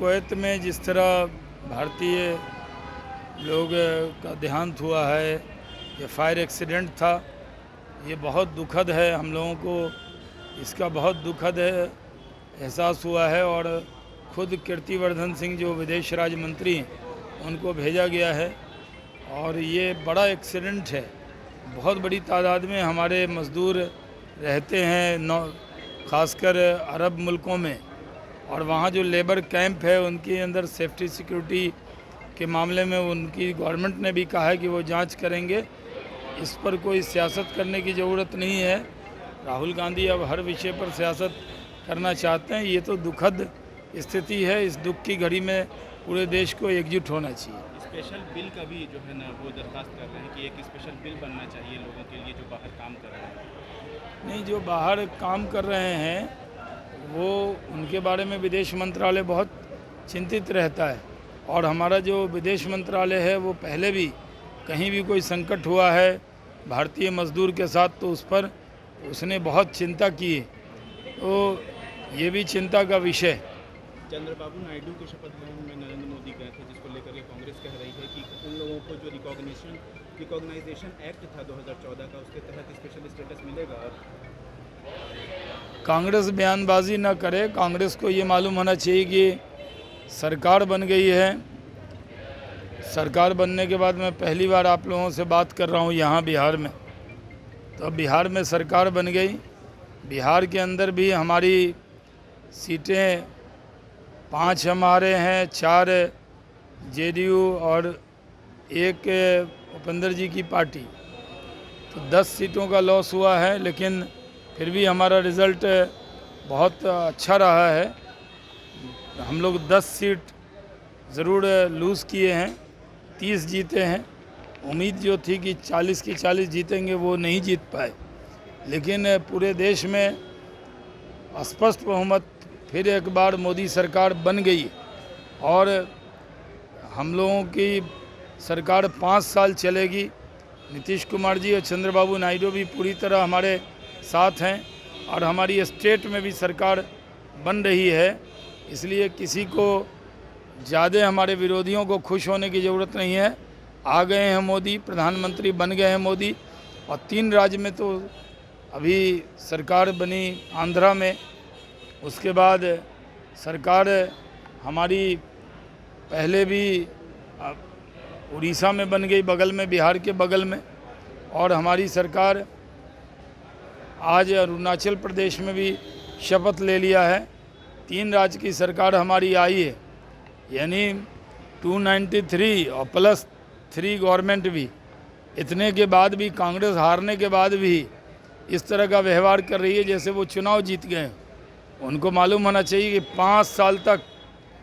Kuwait में जिस तरह भारतीय लोग का देहांत हुआ है, ये फायर एक्सीडेंट था, ये बहुत दुखद है। हम लोगों को इसका बहुत दुखद एहसास हुआ है और खुद कीर्तिवर्धन सिंह जो विदेश राज्य मंत्री उनको भेजा गया है। और ये बड़ा एक्सीडेंट है। बहुत बड़ी तादाद में हमारे मज़दूर रहते हैं ख़ासकर अरब मुल्कों में, और वहाँ जो लेबर कैंप है उनके अंदर सेफ्टी सिक्योरिटी के मामले में उनकी गवर्नमेंट ने भी कहा है कि वो जांच करेंगे। इस पर कोई सियासत करने की ज़रूरत नहीं है। राहुल गांधी अब हर विषय पर सियासत करना चाहते हैं। ये तो दुखद स्थिति है। इस दुख की घड़ी में पूरे देश को एकजुट होना चाहिए। स्पेशल बिल का भी जो है ना वो दरख्वास्त कर रहे हैं कि एक स्पेशल बिल बनना चाहिए लोगों के लिए जो बाहर काम कर रहे हैं। नहीं, जो बाहर काम कर रहे हैं वो उनके बारे में विदेश मंत्रालय बहुत चिंतित रहता है। और हमारा जो विदेश मंत्रालय है वो पहले भी कहीं भी कोई संकट हुआ है भारतीय मजदूर के साथ तो उस पर उसने बहुत चिंता की। तो ये भी चिंता का विषय। चंद्रबाबू नायडू के शपथ ग्रहण में नरेंद्र मोदी गए थे, जिसको लेकर के कांग्रेस कह रही है कि उन लोगों को जो रिकॉग्नाइजेशन एक्ट था 2014 का, उसके तहत स्पेशल स्टेटस मिलेगा। कांग्रेस बयानबाजी न करे। कांग्रेस को ये मालूम होना चाहिए कि सरकार बन गई है। सरकार बनने के बाद मैं पहली बार आप लोगों से बात कर रहा हूँ यहाँ बिहार में। तो बिहार में सरकार बन गई। बिहार के अंदर भी हमारी सीटें 5 हमारे हैं, 4 जेडीयू और 1 उपेंद्र जी की पार्टी। तो 10 सीटों का लॉस हुआ है, लेकिन फिर भी हमारा रिज़ल्ट बहुत अच्छा रहा है। हम लोग 10 सीट ज़रूर लूज़ किए हैं, 30 जीते हैं। उम्मीद जो थी कि 40 की 40 जीतेंगे वो नहीं जीत पाए, लेकिन पूरे देश में स्पष्ट बहुमत फिर एक बार मोदी सरकार बन गई। और हम लोगों की सरकार 5 साल चलेगी। नीतीश कुमार जी और चंद्रबाबू नायडू भी पूरी तरह हमारे साथ हैं और हमारी स्टेट में भी सरकार बन रही है। इसलिए किसी को ज़्यादा हमारे विरोधियों को खुश होने की ज़रूरत नहीं है। आ गए हैं मोदी, प्रधानमंत्री बन गए हैं मोदी। और 3 राज्य में तो अभी सरकार बनी, आंध्रा में, उसके बाद सरकार हमारी पहले भी उड़ीसा में बन गई, बगल में, बिहार के बगल में। और हमारी सरकार आज अरुणाचल प्रदेश में भी शपथ ले लिया है। 3 राज्य की सरकार हमारी आई है, यानी 293 और प्लस 3 गवर्नमेंट भी। इतने के बाद भी कांग्रेस हारने के बाद भी इस तरह का व्यवहार कर रही है जैसे वो चुनाव जीत गए। उनको मालूम होना चाहिए कि 5 साल तक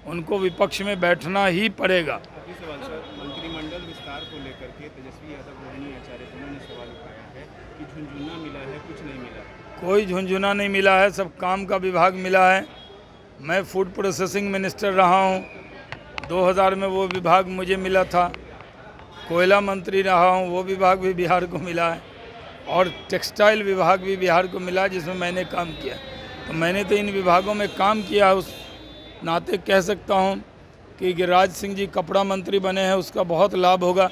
उनको विपक्ष में बैठना ही पड़ेगा। मंत्रिमंडल विस्तार को लेकर के तेजस्वी यादव, रोहिणी आचार्य दोनों ने सवाल उठाया है कि झुंझुना मिला है, कुछ नहीं मिला। कोई झुंझुना नहीं मिला है, सब काम का विभाग मिला है। मैं फूड प्रोसेसिंग मिनिस्टर रहा हूँ, 2000 में वो विभाग मुझे मिला था। कोयला मंत्री रहा हूँ, वो विभाग भी बिहार को मिला है। और टेक्सटाइल विभाग भी बिहार को मिला, जिसमें मैंने काम किया। तो मैंने तो इन विभागों में काम किया, उस नाते कह सकता हूँ कि गिरिराज सिंह जी कपड़ा मंत्री बने हैं, उसका बहुत लाभ होगा।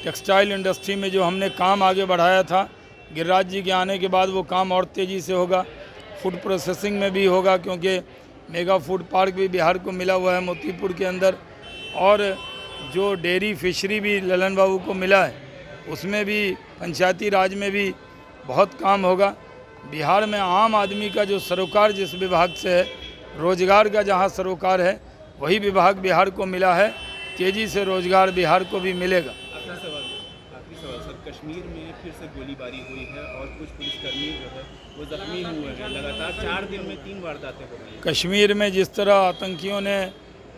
टेक्सटाइल इंडस्ट्री में जो हमने काम आगे बढ़ाया था, गिरिराज जी के आने के बाद वो काम और तेज़ी से होगा। फूड प्रोसेसिंग में भी होगा, क्योंकि मेगा फूड पार्क भी बिहार को मिला हुआ है मोतीपुर के अंदर। और जो डेयरी फिशरी भी ललन बाबू को मिला है, उसमें भी पंचायती राज में भी बहुत काम होगा। बिहार में आम आदमी का जो सरोकार जिस विभाग से है, रोजगार का जहाँ सरोकार है, वही विभाग बिहार को मिला है। तेज़ी से रोजगार बिहार को भी मिलेगा। आखिरी सवाल सर, कश्मीर में फिर से गोलीबारी हुई है और कुछ पुलिसकर्मी जो है वो जख्मी हुए हैं। लगातार 4 दिन में 3 वारदातें हो गई। कश्मीर में जिस तरह आतंकियों ने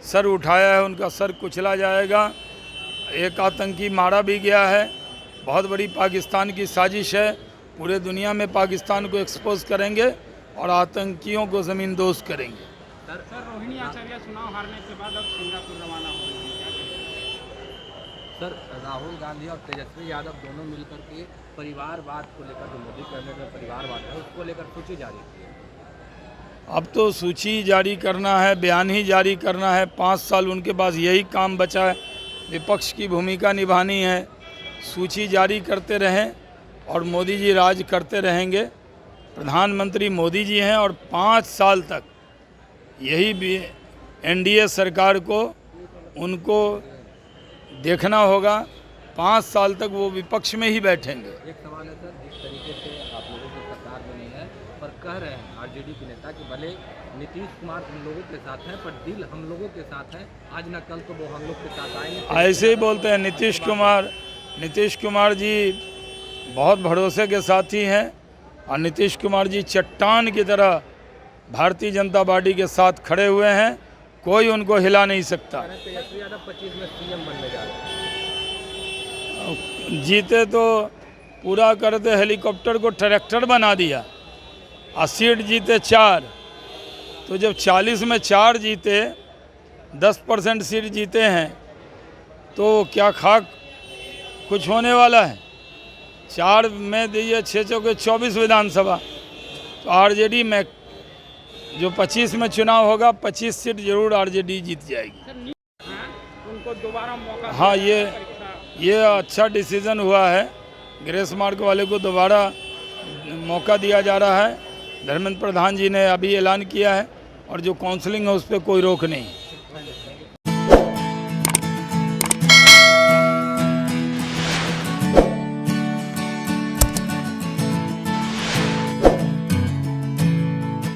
सर उठाया है, उनका सर कुचला जाएगा। एक आतंकी मारा भी गया है। बहुत बड़ी पाकिस्तान की साजिश है। पूरे दुनिया में पाकिस्तान को एक्सपोज करेंगे और आतंकियों को ज़मीन दोस्त करेंगे। सर रोहिणी आचार्य चुनाव हारने के बाद अब सिंगापुर रवाना हो गए हैं। सर, राहुल गांधी और तेजस्वी यादव दोनों मिलकर के परिवारवाद को लेकर, जो मोदी कहने का परिवारवाद है, उसको लेकर सोची जा रही थी। अब तो सूची जारी करना है, बयान ही जारी करना है। 5 साल उनके पास यही काम बचा है, विपक्ष की भूमिका निभानी है। सूची जारी करते रहें और मोदी जी राज करते रहेंगे। प्रधानमंत्री मोदी जी हैं और 5 साल तक यही भी एनडीए सरकार को उनको देखना होगा। 5 साल तक वो विपक्ष में ही बैठेंगे। एक सवाल है सर, जिस तरीके से आप लोगों की सरकार बनी है पर कह रहे हैं आरजेडी के नेता कि भले नीतीश कुमार हम लोगों के साथ हैं पर दिल हम लोगों के साथ है, आज न कल तो वो हम लोग के साथ आएंगे। ऐसे ही बोलते हैं। नीतीश कुमार जी बहुत भरोसे के साथी हैं और नीतीश कुमार जी चट्टान की तरह भारतीय जनता पार्टी के साथ खड़े हुए हैं। कोई उनको हिला नहीं सकता। तेजस्वी यादव 25 में सीएम बनने जा रहे हैं। जीते तो पूरा करते हेलीकॉप्टर को ट्रैक्टर बना दिया और सीट जीते 4। तो जब 40 में 4 जीते, 10% सीट जीते हैं, तो क्या खाक कुछ होने वाला है? 4 में दिए 6 चौके 24 विधानसभा। तो आरजेडी में जो 25 में चुनाव होगा 25 सीट जरूर आरजेडी जीत जाएगी। उनको दोबारा मौका। हाँ, ये अच्छा डिसीजन हुआ है। ग्रेस मार्क वाले को दोबारा मौका दिया जा रहा है। धर्मेंद्र प्रधान जी ने अभी ऐलान किया है और जो काउंसलिंग है उस पर कोई रोक नहीं।